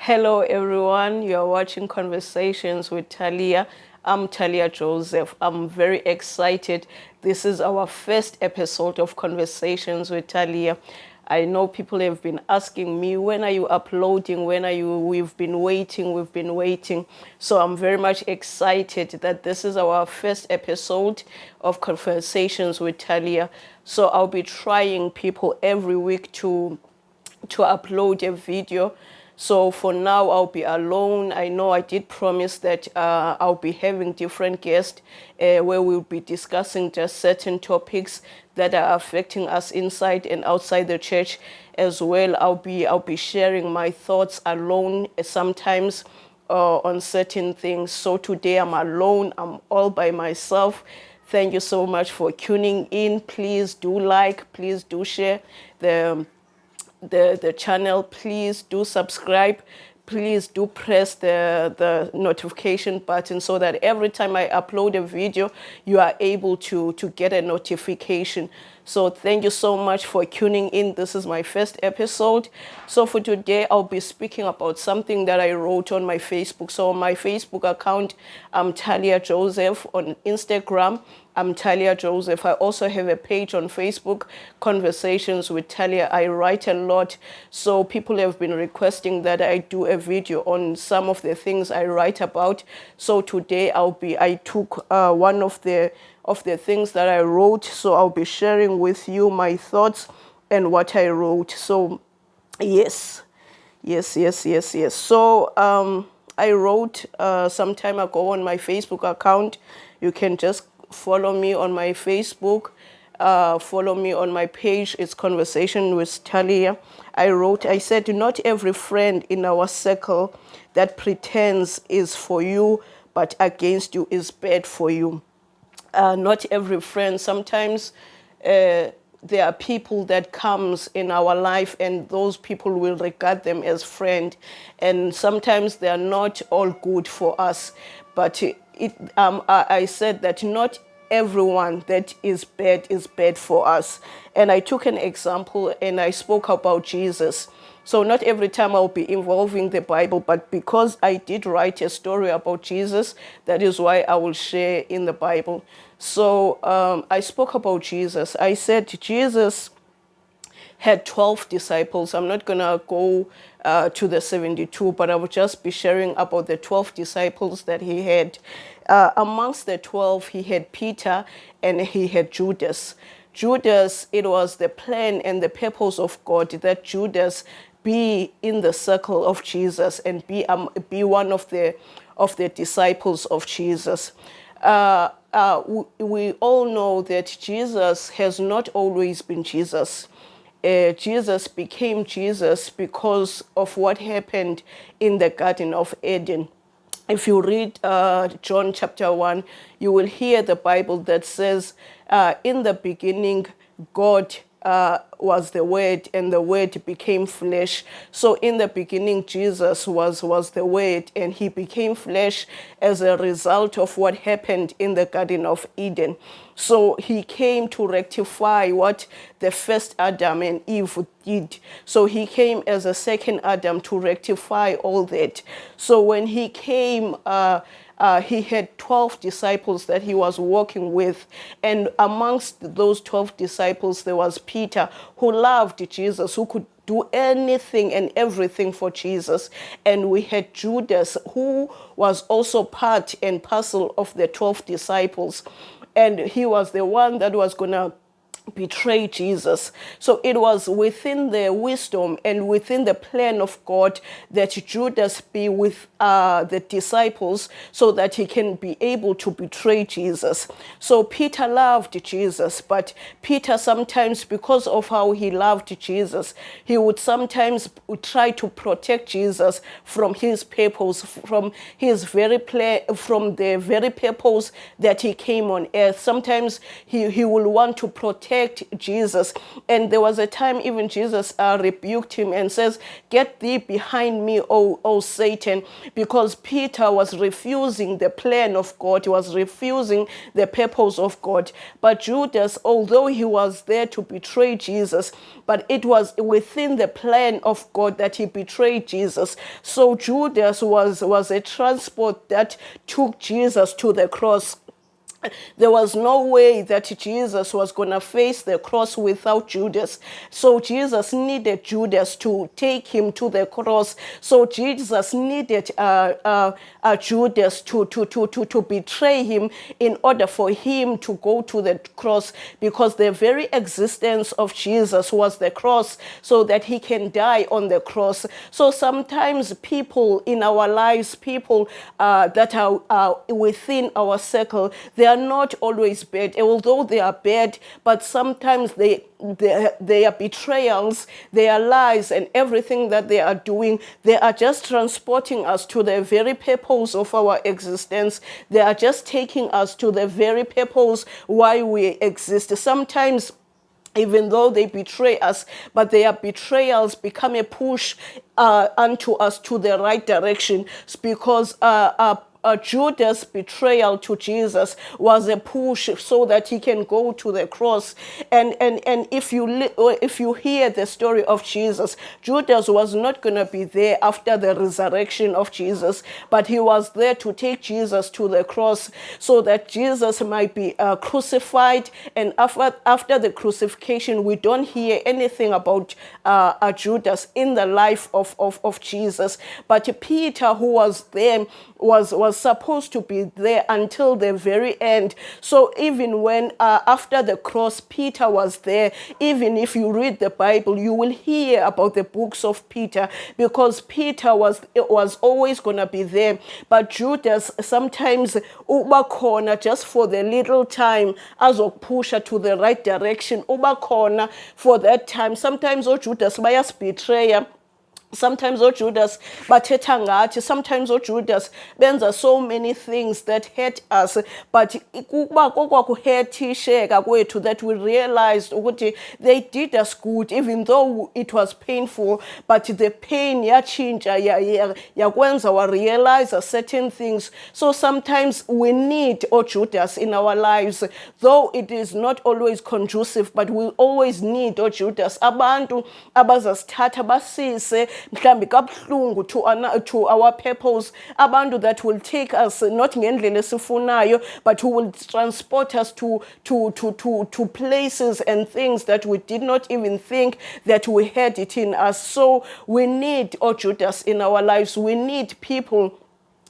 Hello, everyone. You are watching Conversations with Talia. I'm Talia Joseph. I'm very excited. This is our first episode of Conversations with Talia. I know people have been asking me, when are you uploading? When are you? We've been waiting. So I'm very much excited that this is our first episode of Conversations with Talia. So I'll be trying people every week to upload a video. So for now, I'll be alone. I know I did promise that I'll be having different guests where we'll be discussing just certain topics that are affecting us inside and outside the church as well. I'll be sharing my thoughts alone sometimes on certain things. So today I'm alone. I'm all by myself. Thank you so much for tuning in. Please do like, please do share the channel. Please do subscribe. Please do press the notification button so that every time I upload a video, you are able to get a notification. So thank you so much for tuning in. This is my first episode. So for today, I'll be speaking about something that I wrote on my Facebook. So on my Facebook account, I'm Talia Joseph. On Instagram, I'm Talia Joseph. I also have a page on Facebook, Conversations with Talia. I write a lot, so people have been requesting that I do a video on some of the things I write about. So today I took one of the things that I wrote, so I'll be sharing with you my thoughts and what I wrote. So yes. So I wrote some time ago on my Facebook account. You can just follow me on my Facebook, follow me on my page. It's Conversation with Talia. I said, not every friend in our circle that pretends is for you, but against you is bad for you. Not every friend. Sometimes there are people that comes in our life, and those people will regard them as friend, and sometimes they are not all good for us. But I said that not everyone that is bad for us. And I took an example and I spoke about Jesus. So not every time I'll be involving the Bible, but because I did write a story about Jesus, that is why I will share in the Bible. So I spoke about Jesus. I said Jesus had 12 disciples. I'm not going to go to the 72, but I will just be sharing about the 12 disciples that he had. Amongst the 12, he had Peter and he had Judas. Judas, it was the plan and the purpose of God that Judas be in the circle of Jesus and be one of the disciples of Jesus. We all know that Jesus has not always been Jesus. Jesus became Jesus because of what happened in the Garden of Eden. If you read John chapter 1, you will hear the Bible that says, in the beginning, God was the Word, and the Word became flesh. So in the beginning, Jesus was the Word, and he became flesh as a result of what happened in the Garden of Eden. So he came to rectify what the first Adam and Eve did. So he came as a second Adam to rectify all that. So when he came, he had 12 disciples that he was walking with. And amongst those 12 disciples, there was Peter, who loved Jesus, who could do anything and everything for Jesus. And we had Judas, who was also part and parcel of the 12 disciples. And he was the one that was going to betray Jesus. So it was within the wisdom and within the plan of God that Judas be with the disciples so that he can be able to betray Jesus. So Peter loved Jesus, but Peter sometimes, because of how he loved Jesus, he would sometimes try to protect Jesus from his purpose, from his very from the very purpose that he came on earth. Sometimes he will want to protect attacked Jesus. And there was a time even Jesus rebuked him and says, "Get thee behind me, O Satan," because Peter was refusing the plan of God. He was refusing the purpose of God. But Judas, although he was there to betray Jesus, but it was within the plan of God that he betrayed Jesus. So Judas was a transport that took Jesus to the cross. There was no way that Jesus was going to face the cross without Judas. So Jesus needed Judas to take him to the cross. So Jesus needed Judas to betray him in order for him to go to the cross, because the very existence of Jesus was the cross, so that he can die on the cross. So sometimes people in our lives, people that are within our circle, they are not always bad, although they are bad, but sometimes their betrayals, their lies, and everything that they are doing, they are just transporting us to the very purpose of our existence. They are just taking us to the very purpose why we exist. Sometimes, even though they betray us, but their betrayals become a push unto us to the right direction, because Judas' betrayal to Jesus was a push so that he can go to the cross. And if you hear the story of Jesus, Judas was not going to be there after the resurrection of Jesus, but he was there to take Jesus to the cross so that Jesus might be crucified. And after the crucifixion, we don't hear anything about Judas in the life of Jesus. But Peter, who was there, was supposed to be there until the very end. So even when after the cross, Peter was there. Even if you read the Bible, you will hear about the books of Peter, because Peter was always going to be there. But Judas sometimes uba khona just for the little time azokupusha to the right direction, uba khona for that time. Sometimes Judas bayasibetray. Sometimes Judas bathetha ngathi, sometimes Judas benza so many things that hurt us, but kuba kokwakuhethisheka kwethu that we realized ukuthi they did us good, even though it was painful, but the pain yachinja yakwenza wa realize certain things. So sometimes we need Judas in our lives, though it is not always conducive, but we always need Judas, abantu abazasithatha basise mhlambi kabuhlungu to our purpose, abantu that will take us not ngendlela esifunayo, but who will transport us to places and things that we did not even think that we had it in us. So we need Judas in our lives. We need people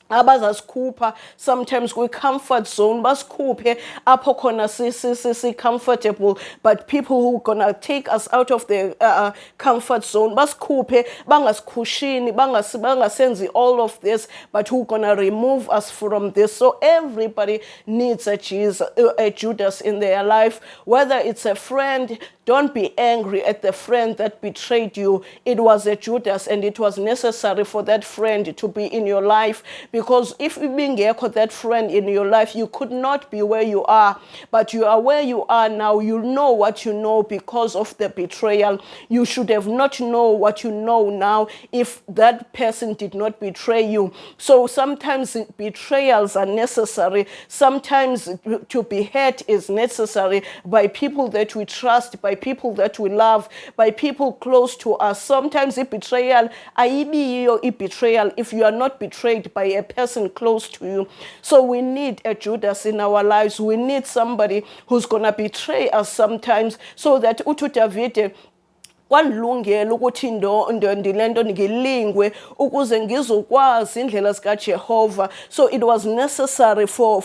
abazasikhupha sometimes kwi-comfort zone, basikhuphe apho khona si comfortable, but people who gonna take us out of the comfort zone, basikhuphe bangasikhushini, bangasenzi all of this, but who gonna remove us from this. So everybody needs a Judas in their life, whether it's a friend. Don't be angry at the friend that betrayed you. It was a Judas, and it was necessary for that friend to be in your life, because if you being that friend in your life, you could not be where you are, but you are where you are now. You know what you know because of the betrayal. You should have not known what you know now if that person did not betray you. So sometimes betrayals are necessary. Sometimes to be hurt is necessary by people that we trust, by people that we love, by people close to us. Sometimes betrayal, betrayal if you are not betrayed by a person close to you. So we need a Judas in our lives. We need somebody who's going to betray us sometimes, so that uthi Davide kwalungela ukuthi ndilento ngilingwe ukuze ngizokwazi indlela zikaJehova. So it was necessary for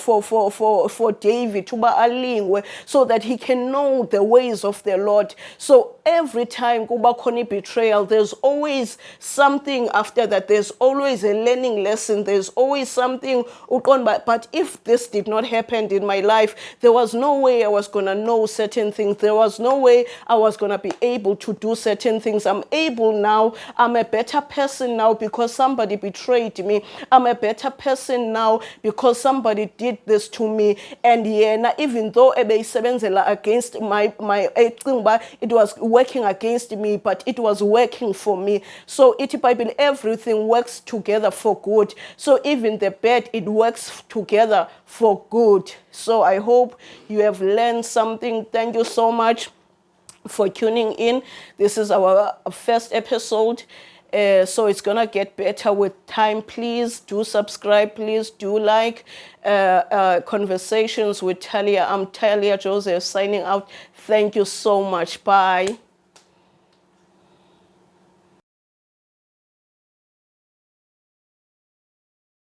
David to ba alingwe so that he can know the ways of the Lord. So every time kuba khona betrayal, there's always something after that. There's always a learning lesson. There's always something. But if this did not happen in my life, there was no way I was going to know certain things. There was no way I was going to be able to do do certain things. I'm able now. I'm a better person now because somebody betrayed me. I'm a better person now because somebody did this to me. And yeah, even though against it was working against me, but it was working for me. So it Bible, everything works together for good. So even the bad, it works together for good. So I hope you have learned something. Thank you so much for tuning in. This is our first episode. So it's gonna get better with time. Please do subscribe. Please do like Conversations with Talia. I'm Talia Joseph signing out. Thank you so much. Bye.